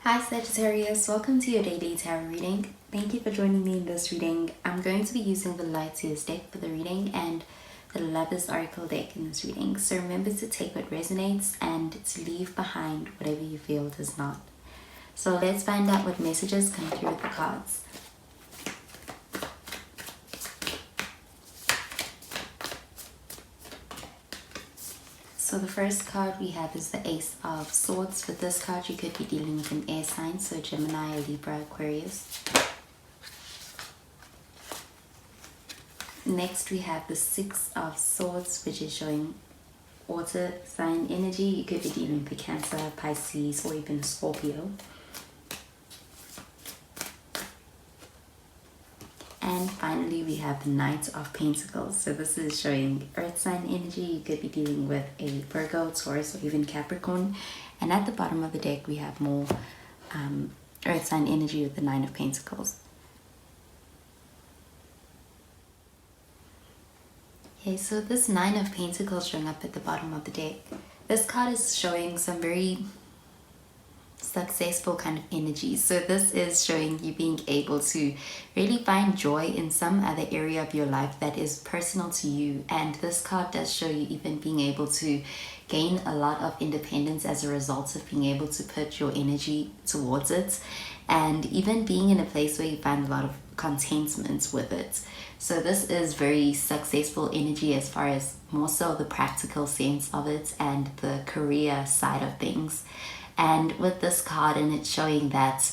Hi Sagittarius, welcome to your daily tarot reading. Thank you for joining me in this reading. I'm going to be using the Lightseers deck for the reading and the Lovers Oracle deck in this reading. So remember to take what resonates and to leave behind whatever you feel does not. So let's find out what messages come through with the cards. So the first card we have is the Ace of Swords. With this card, you could be dealing with an air sign, so Gemini, Libra, Aquarius. Next, we have the Six of Swords, which is showing water sign energy. You could be dealing with a Cancer, Pisces, or even Scorpio. And finally, we have the Knight of Pentacles. So this is showing earth sign energy. You could be dealing with a Virgo, Taurus, or even Capricorn. And at the bottom of the deck, we have more earth sign energy with the Nine of Pentacles. Okay, so this Nine of Pentacles showing up at the bottom of the deck. This card is showing some very successful kind of energy. So this is showing you being able to really find joy in some other area of your life that is personal to you. And this card does show you even being able to gain a lot of independence as a result of being able to put your energy towards it, and even being in a place where you find a lot of contentment with it. So this is very successful energy as far as more so the practical sense of it and the career side of things. And with this card, and it's showing that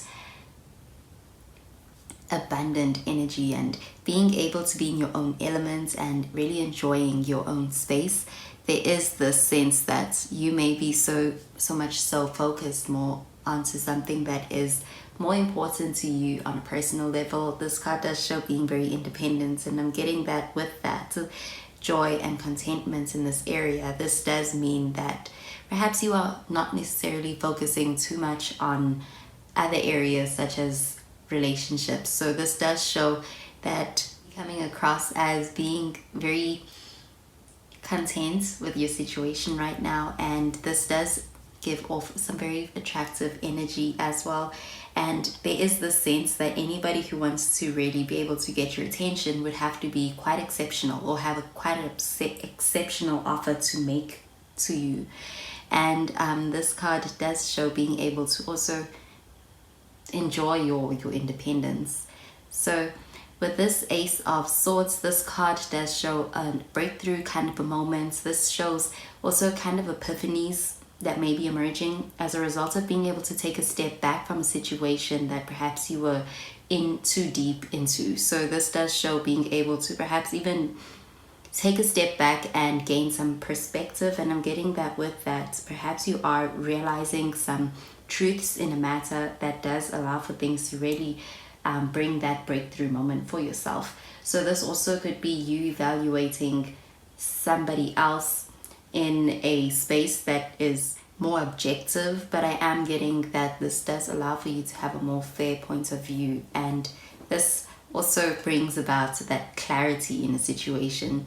abundant energy and being able to be in your own element and really enjoying your own space, there is this sense that you may be so much so focused more onto something that is more important to you on a personal level. This card does show being very independent, and I'm getting that with that joy and contentment in this area. This does mean that perhaps you are not necessarily focusing too much on other areas such as relationships. So this does show that coming across as being very content with your situation right now, and this does give off some very attractive energy as well. And there is the sense that anybody who wants to really be able to get your attention would have to be quite exceptional or have quite an exceptional offer to make to you. And this card does show being able to also enjoy your independence. So with this Ace of Swords, this card does show a breakthrough kind of a moment. This shows also kind of epiphanies that may be emerging as a result of being able to take a step back from a situation that perhaps you were in too deep into. So this does show being able to perhaps even take a step back and gain some perspective. And I'm getting that with that perhaps you are realizing some truths in a matter that does allow for things to really bring that breakthrough moment for yourself. So this also could be you evaluating somebody else in a space that is more objective, but I am getting that this does allow for you to have a more fair point of view, and this also brings about that clarity in a situation.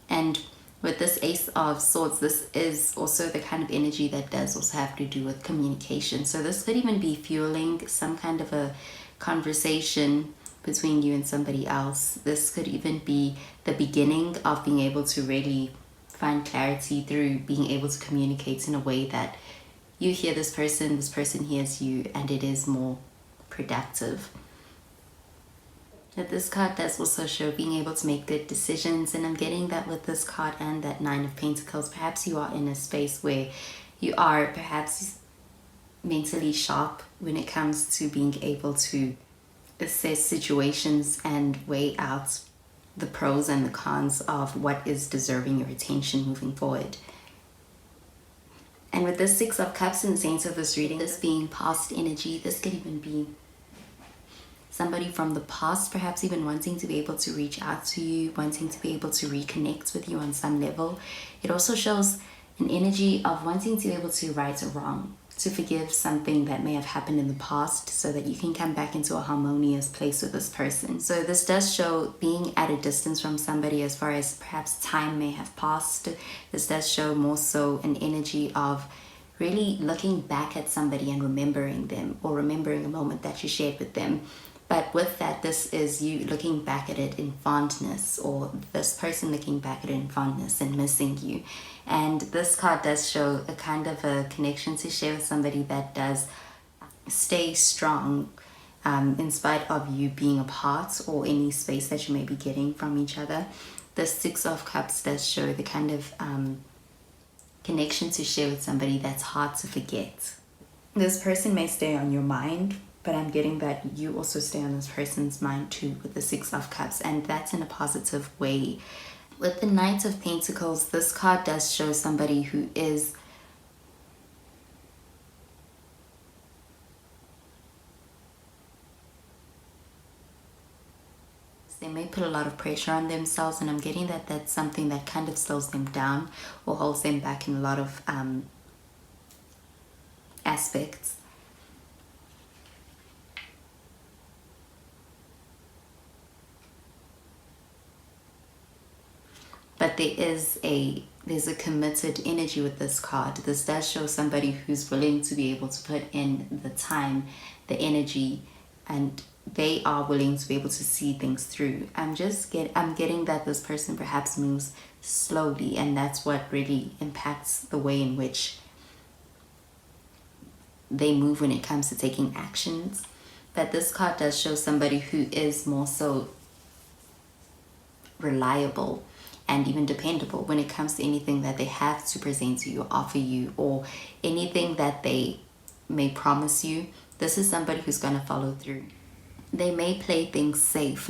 And with this Ace of Swords, this is also the kind of energy that does also have to do with communication. So this could even be fueling some kind of a conversation between you and somebody else. This could even be the beginning of being able to really find clarity through being able to communicate in a way that you hear this person hears you, and it is more productive. But this card does also show being able to make good decisions, and I'm getting that with this card and that Nine of Pentacles. Perhaps you are in a space where you are perhaps mentally sharp when it comes to being able to assess situations and weigh out the pros and the cons of what is deserving your attention moving forward. And with this Six of Cups in the center of this reading, this being past energy, this could even be somebody from the past, perhaps even wanting to be able to reach out to you, wanting to be able to reconnect with you on some level. It also shows an energy of wanting to be able to right a wrong, to forgive something that may have happened in the past so that you can come back into a harmonious place with this person. So this does show being at a distance from somebody as far as perhaps time may have passed. This does show more so an energy of really looking back at somebody and remembering them, or remembering a moment that you shared with them. But with that, this is you looking back at it in fondness, or this person looking back at it in fondness and missing you. And this card does show a kind of a connection to share with somebody that does stay strong in spite of you being apart, or any space that you may be getting from each other. The Six of Cups does show the kind of connection to share with somebody that's hard to forget. This person may stay on your mind, but I'm getting that you also stay on this person's mind too with the Six of Cups, and that's in a positive way. With the Knight of Pentacles, this card does show somebody who is they may put a lot of pressure on themselves, and I'm getting that that's something that kind of slows them down or holds them back in a lot of aspects. But there's a committed energy with this card. This does show somebody who's willing to be able to put in the time, the energy, and they are willing to be able to see things through. I'm getting that this person perhaps moves slowly, and that's what really impacts the way in which they move when it comes to taking actions. But this card does show somebody who is more so reliable and even dependable when it comes to anything that they have to present to you, offer you, or anything that they may promise you. This is somebody who's going to follow through. They may play things safe,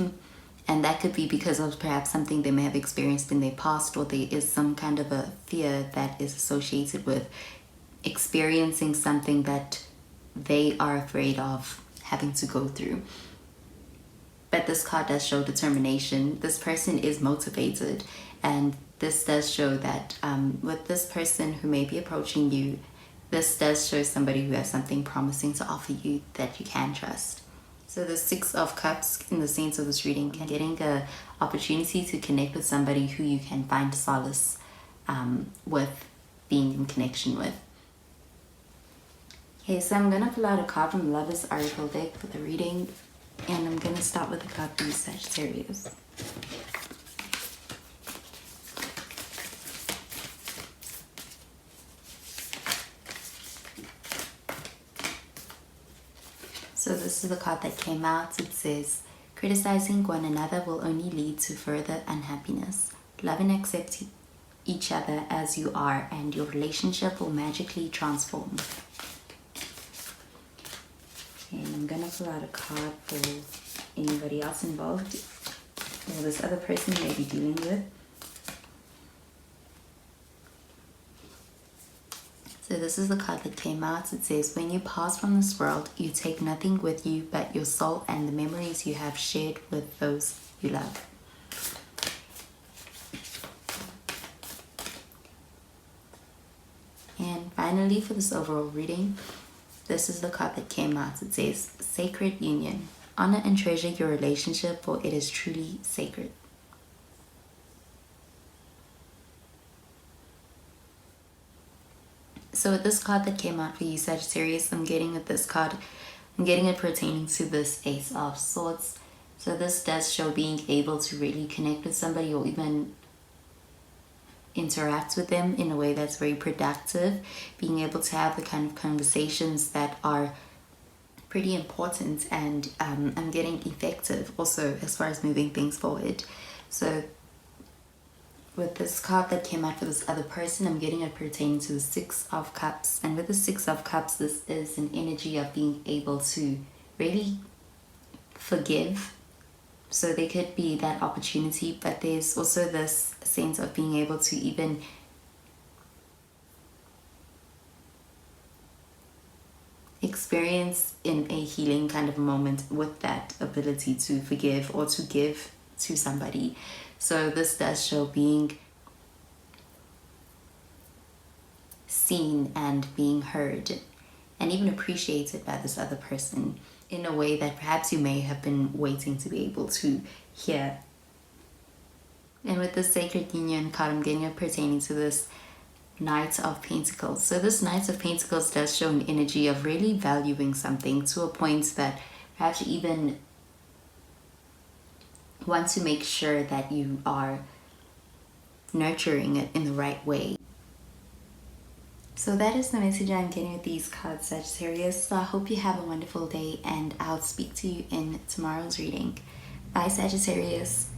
and that could be because of perhaps something they may have experienced in their past, or there is some kind of a fear that is associated with experiencing something that they are afraid of having to go through. But this card does show determination. This person is motivated, and this does show that with this person who may be approaching you, this does show somebody who has something promising to offer you that you can trust. So the Six of Cups, in the sense of this reading, getting an opportunity to connect with somebody who you can find solace with being in connection with. Okay, so I'm going to pull out a card from Lover's Oracle deck for the reading, and I'm going to start with the card from Sagittarius. So this is the card that came out. It says, criticizing one another will only lead to further unhappiness. Love and accept each other as you are, and your relationship will magically transform. And I'm going to pull out a card for anybody else involved, or this other person you may be dealing with. So this is the card that came out. It says, when you pass from this world, you take nothing with you but your soul and the memories you have shared with those you love. And finally, for this overall reading, this is the card that came out. It says, sacred union. Honor and treasure your relationship, for it is truly sacred. So with this card that came out for you, Sagittarius, I'm getting with this card, I'm getting it pertaining to this Ace of Swords. So this does show being able to really connect with somebody, or even interact with them in a way that's very productive, being able to have the kind of conversations that are pretty important, and I'm getting effective also as far as moving things forward. So with this card that came out for this other person, I'm getting it pertaining to the Six of Cups. And with the Six of Cups, this is an energy of being able to really forgive. So there could be that opportunity, but there's also this sense of being able to even experience in a healing kind of moment with that ability to forgive or to give to somebody. So this does show being seen and being heard and even appreciated by this other person in a way that perhaps you may have been waiting to be able to hear. And with the Sacred Union card, I'm getting it pertaining to this Knight of Pentacles. So this Knight of Pentacles does show an energy of really valuing something to a point that perhaps you even want to make sure that you are nurturing it in the right way. So that is the message I'm getting with these cards, Sagittarius. So I hope you have a wonderful day, and I'll speak to you in tomorrow's reading. Bye, Sagittarius.